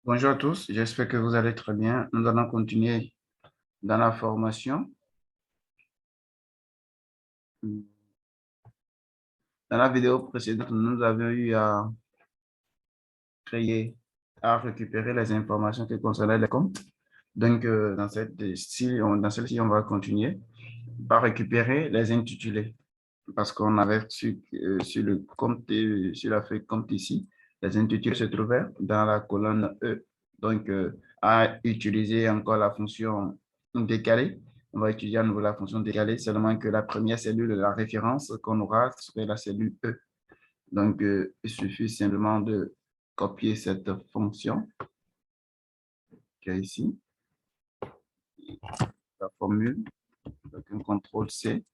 Bonjour à tous, j'espère que vous allez très bien. Nous allons continuer dans la formation. Dans la vidéo précédente, nous avions eu à créer, à récupérer les informations qui concernaient les comptes. Donc, dans dans celle-ci, on va continuer par récupérer les intitulés. Parce qu'on avait sur le compte, sur la feuille compte ici, les intitulés se trouvaient dans la colonne E. Donc, à utiliser encore la fonction décalée, on va utiliser à nouveau la fonction décalée, seulement que la première cellule de la référence qu'on aura serait la cellule E. Donc, il suffit simplement de copier cette fonction qui est ici, la formule, avec un contrôle C.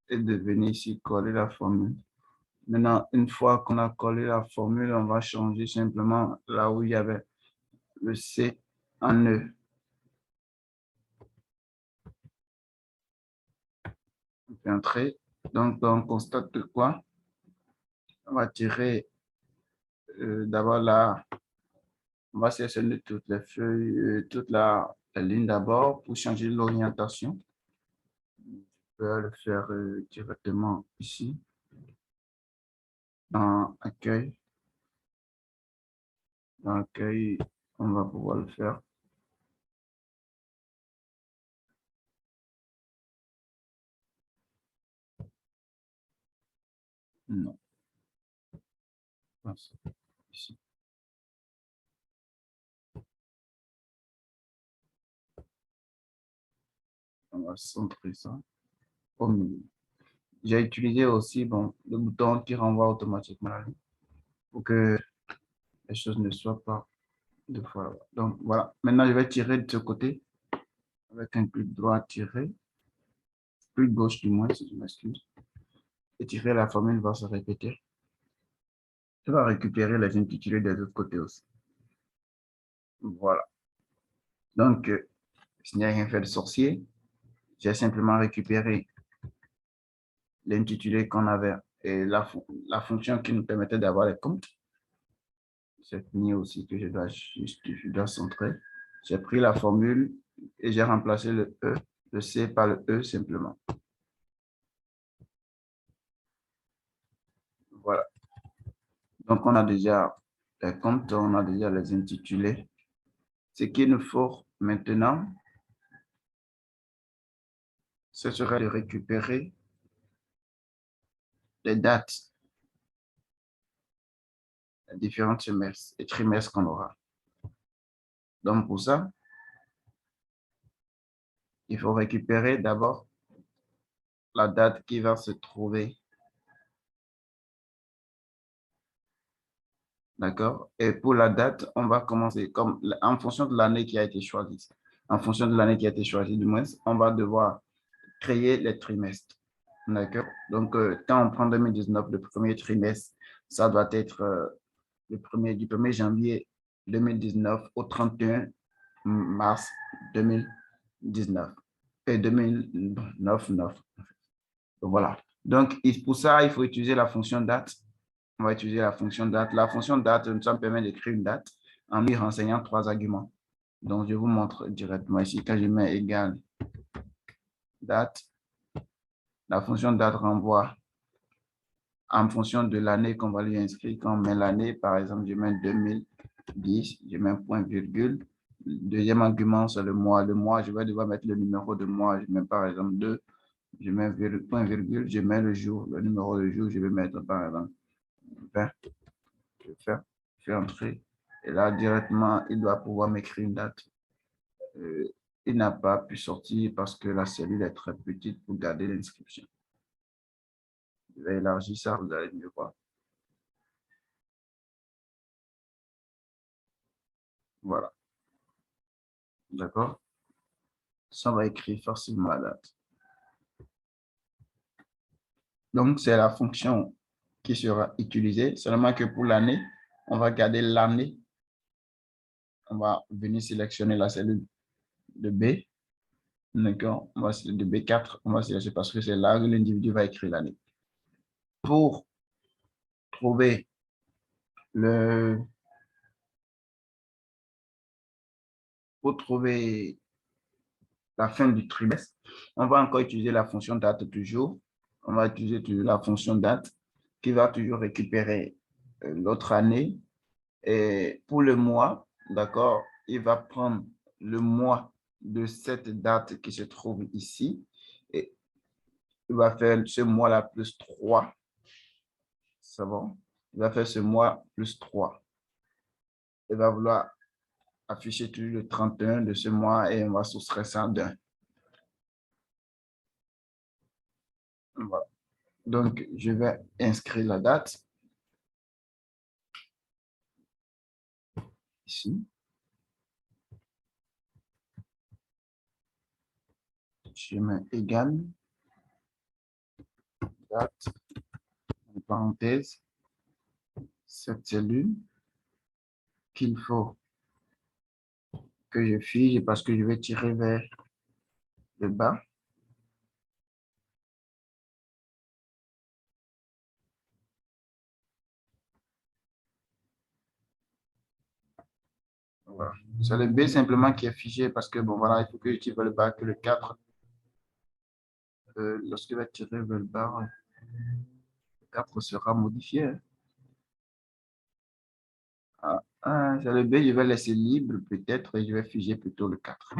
Et de venir ici coller la formule. Maintenant, une fois qu'on a collé la formule, on va changer simplement là où il y avait le C en E. On fait un trait. Donc, on constate que quoi? On va tirer d'abord là, on va sélectionner toutes les feuilles, toute la ligne d'abord pour changer l'orientation. Je peux le faire directement ici, dans accueil. Dans accueil, on va pouvoir le faire. Non. Ici. On va centrer ça au milieu. J'ai utilisé aussi le bouton qui renvoie automatiquement la ligne pour que les choses ne soient pas deux fois là. Donc voilà, maintenant je vais tirer de ce côté avec un clic droit tiré, clic gauche du moins si je m'excuse, et tirer, la formule va se répéter. Je vais récupérer les intitulés des autres côtés aussi. Voilà. Donc, ce n'est rien fait de sorcier. J'ai simplement récupéré l'intitulé qu'on avait et la fonction qui nous permettait d'avoir les comptes. Cette ligne aussi que je dois centrer. J'ai pris la formule et j'ai remplacé le E, le C par le E simplement. Voilà. Donc, on a déjà les comptes, on a déjà les intitulés. Ce qu'il nous faut maintenant, ce serait de récupérer les dates des différents semestres et trimestres qu'on aura. Donc, pour ça, il faut récupérer d'abord la date qui va se trouver. D'accord? Et pour la date, on va commencer comme en fonction de l'année qui a été choisie. En fonction de l'année qui a été choisie, du moins, on va devoir créer les trimestres. D'accord? Donc, quand on prend 2019, le premier trimestre, ça doit être du 1er janvier 2019 au 31 mars 2019. Et 2009. Voilà. Donc, pour ça, il faut utiliser la fonction date. On va utiliser la fonction date. La fonction date nous permet d'écrire une date en lui renseignant trois arguments. Donc, je vous montre directement ici. Quand je mets égal date, la fonction date renvoie en fonction de l'année qu'on va lui inscrire. Quand on met l'année, par exemple, je mets 2010, je mets un point virgule. Le deuxième argument, c'est le mois. Le mois, je vais devoir mettre le numéro de mois. Je mets par exemple 2. Je mets point virgule, je mets le jour, le numéro de jour, je vais mettre par exemple 20. Je vais faire entrer. Et là, directement, il doit pouvoir m'écrire une date. Il n'a pas pu sortir parce que la cellule est très petite pour garder l'inscription. Je vais élargir ça, vous allez mieux voir. Voilà. D'accord? Ça va écrire facilement la date. Donc, c'est la fonction qui sera utilisée, seulement que pour l'année, on va garder l'année. On va venir sélectionner la cellule de B. D'accord? On va de B4, on va sélectionner parce que c'est là que l'individu va écrire l'année. pour trouver le, pour trouver la fin du trimestre, on va encore utiliser la fonction date toujours. On va utiliser toujours la fonction date qui va toujours récupérer l'autre année. Et pour le mois, d'accord, il va prendre le mois de cette date qui se trouve ici et il va faire ce mois-là plus 3. C'est bon? Il va faire ce mois plus 3. Il va vouloir afficher toujours le 31 de ce mois et on va soustraire ça d'un. Voilà. Donc, je vais inscrire la date ici. Je mets égal, date, en parenthèse, cette cellule qu'il faut que je fige parce que je vais tirer vers le bas. Voilà. C'est le B simplement qui est figé parce que, bon, voilà, il faut que je tire vers le bas, que le 4, lorsque je vais tirer vers le bas, le 4 sera modifié. C'est le B, je vais laisser libre peut-être et je vais figer plutôt le 4.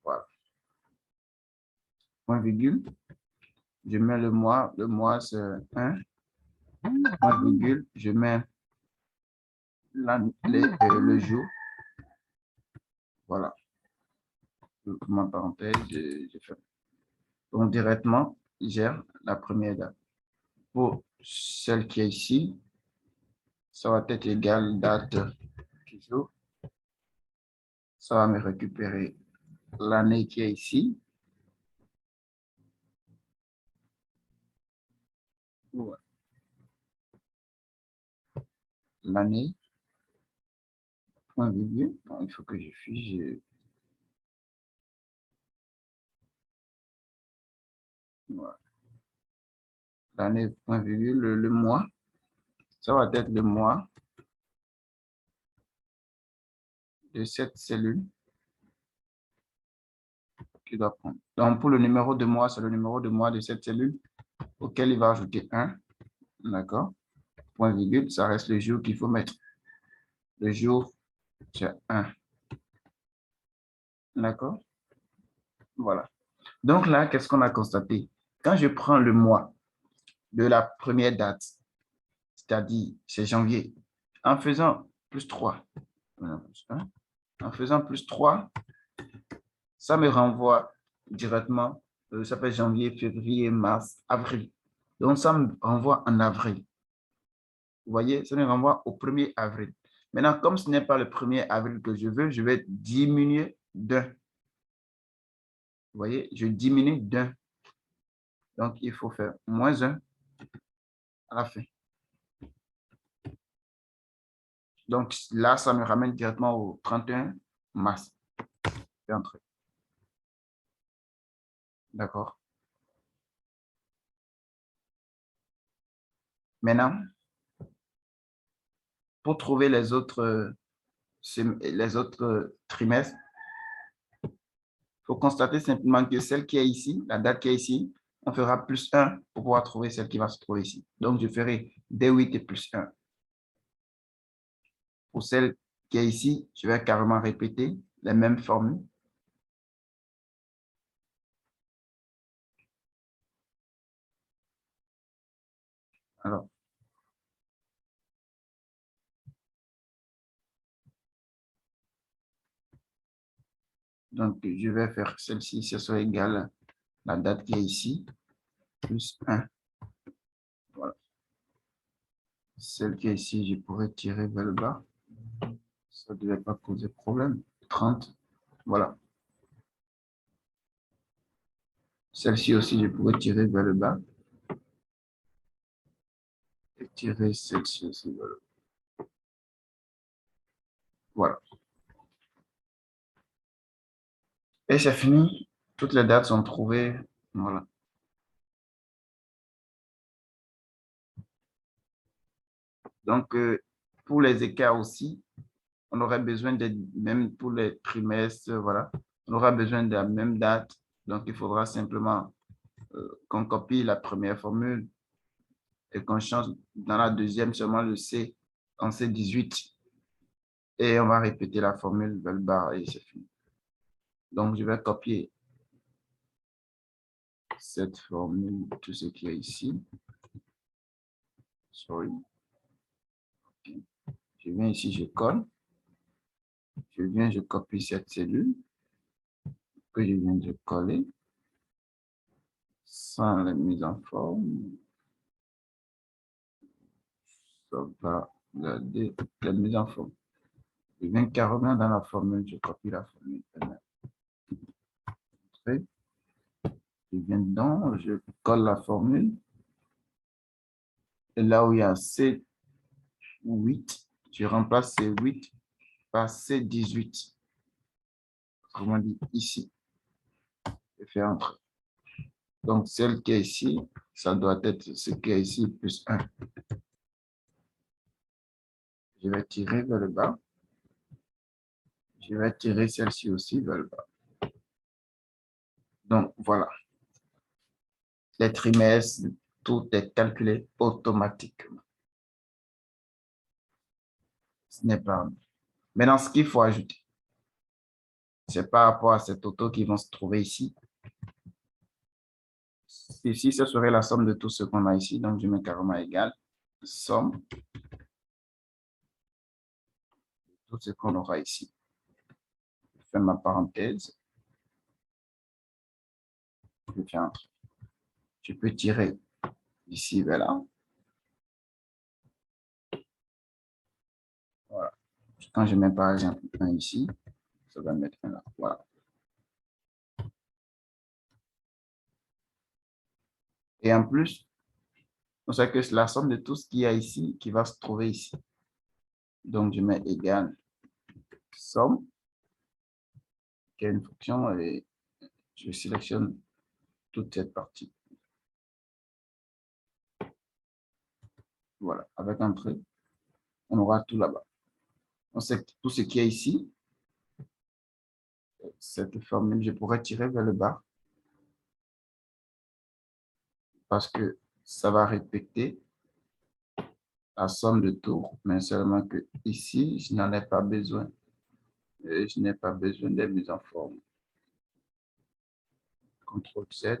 Voilà. Point virgule. Je mets le mois c'est 1. Point virgule, je mets le jour. Voilà. Ma parenthèse, je fais. Donc, directement, il gère la première date. Pour celle qui est ici, ça va être égal date du jour. Ça va me récupérer l'année qui est ici. Ouais. L'année, point virgule. Bon, il faut que je fige. Voilà. L'année, point virgule, le mois. Ça va être le mois de cette cellule qu'il doit prendre. Donc, pour le numéro de mois, c'est le numéro de mois de cette cellule auquel il va ajouter 1. D'accord? Point virgule, ça reste le jour qu'il faut mettre. Le jour, c'est 1. D'accord? Voilà. Donc là, qu'est-ce qu'on a constaté? Quand je prends le mois de la première date, c'est-à-dire c'est janvier, en faisant plus 3, en faisant plus 3, ça me renvoie directement, ça fait janvier, février, mars, avril. Donc, ça me renvoie en avril. Vous voyez, ça me renvoie au 1er avril. Maintenant, comme ce n'est pas le 1er avril que je veux, je vais diminuer d'un. Vous voyez, je diminue d'un. Donc, il faut faire moins 1 à la fin. Donc, là, ça me ramène directement au 31 mars. D'accord. Maintenant, pour trouver les autres trimestres, il faut constater simplement que celle qui est ici, la date qui est ici, on fera plus 1 pour pouvoir trouver celle qui va se trouver ici. Donc, je ferai D8 et plus 1. Pour celle qui est ici, je vais carrément répéter les mêmes formules. Alors, donc, je vais faire celle-ci, ce sera égal à la date qui est ici, plus 1. Voilà. Celle qui est ici, je pourrais tirer vers le bas. Ça ne devait pas poser problème. 30. Voilà. Celle-ci aussi, je pourrais tirer vers le bas. Et tirer celle-ci aussi vers le bas. Voilà. Et c'est fini. Toutes les dates sont trouvées. Voilà. Donc, pour les écarts aussi, on aurait besoin même pour les trimestres, voilà, on aura besoin de la même date. Donc, il faudra simplement qu'on copie la première formule et qu'on change dans la deuxième seulement le C en C18. Et on va répéter la formule vel bar et c'est fini. Donc, je vais copier cette formule, tout ce qui est ici. Sorry. Okay. Je viens ici, je colle. Je viens, je copie cette cellule que je viens de coller sans la mise en forme. Ça va garder la mise en forme. Je viens carrément dans la formule, je copie la formule. Je viens dedans, je colle la formule. Et là où il y a C8, je remplace C8 par C18. Autrement dit, ici. Je fais entrer. Donc, celle qui est ici, ça doit être ce qui est ici plus 1. Je vais tirer vers le bas. Je vais tirer celle-ci aussi vers le bas. Donc, voilà. Les trimestres, tout est calculé automatiquement. Ce n'est pas... Maintenant, ce qu'il faut ajouter, c'est par rapport à cette auto qui vont se trouver ici. Ici, ce serait la somme de tout ce qu'on a ici. Donc, je mets carrément égal. Somme de tout ce qu'on aura ici. Je fais ma parenthèse. Je fais un truc. Je peux tirer ici vers là. Voilà. Quand je mets par exemple un ici, ça va mettre un là. Voilà. Et en plus, on sait que c'est la somme de tout ce qu'il y a ici qui va se trouver ici. Donc, je mets égal somme, qui est une fonction, et je sélectionne toute cette partie. Voilà. Avec un trait, on aura tout là-bas. On sait que tout ce qui est ici, cette formule, je pourrais tirer vers le bas parce que ça va répéter la somme de tours, mais seulement que ici, je n'en ai pas besoin. Et je n'ai pas besoin des mises en forme. CTRL Z,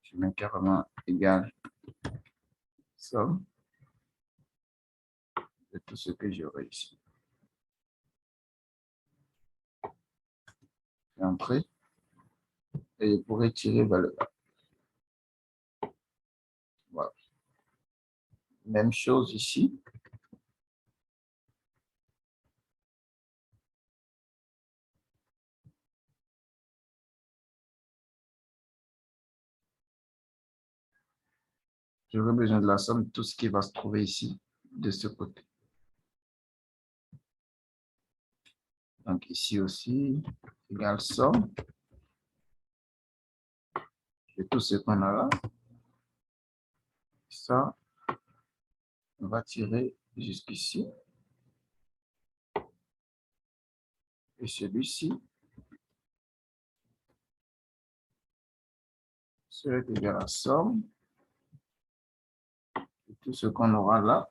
je mets carrément égal somme de tout ce que j'aurai ici. Je vais entrer et je pourrais tirer vers le bas. Voilà. Même chose ici. J'aurai besoin de la somme de tout ce qui va se trouver ici, de ce côté. Donc ici aussi, égal somme de tout ce qu'on a là. Ça, on va tirer jusqu'ici. Et celui-ci serait égal à la somme de tout ce qu'on aura là.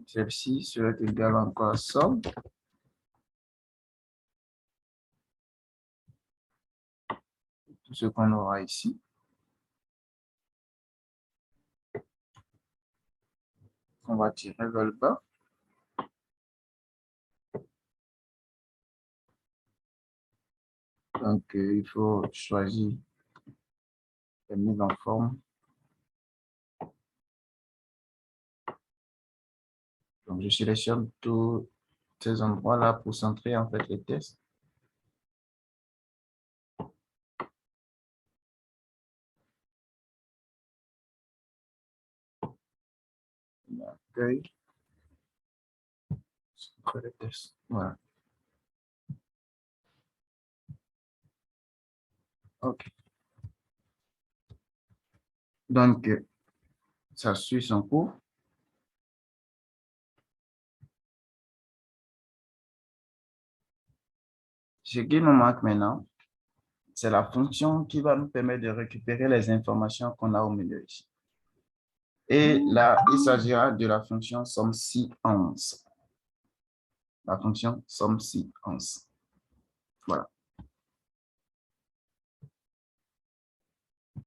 Celle-ci serait égale encore à somme de tout ce qu'on aura ici. On va tirer vers le bas. Donc, il faut choisir la mise en forme. Donc, je sélectionne tous ces endroits-là pour centrer en fait les tests. Accueil. Centrer les tests. Voilà. OK. Donc, ça suit son cours. Ce qui nous manque maintenant, c'est la fonction qui va nous permettre de récupérer les informations qu'on a au milieu ici. Et là, il s'agira de la fonction somme si 11. La fonction somme si 11. Voilà.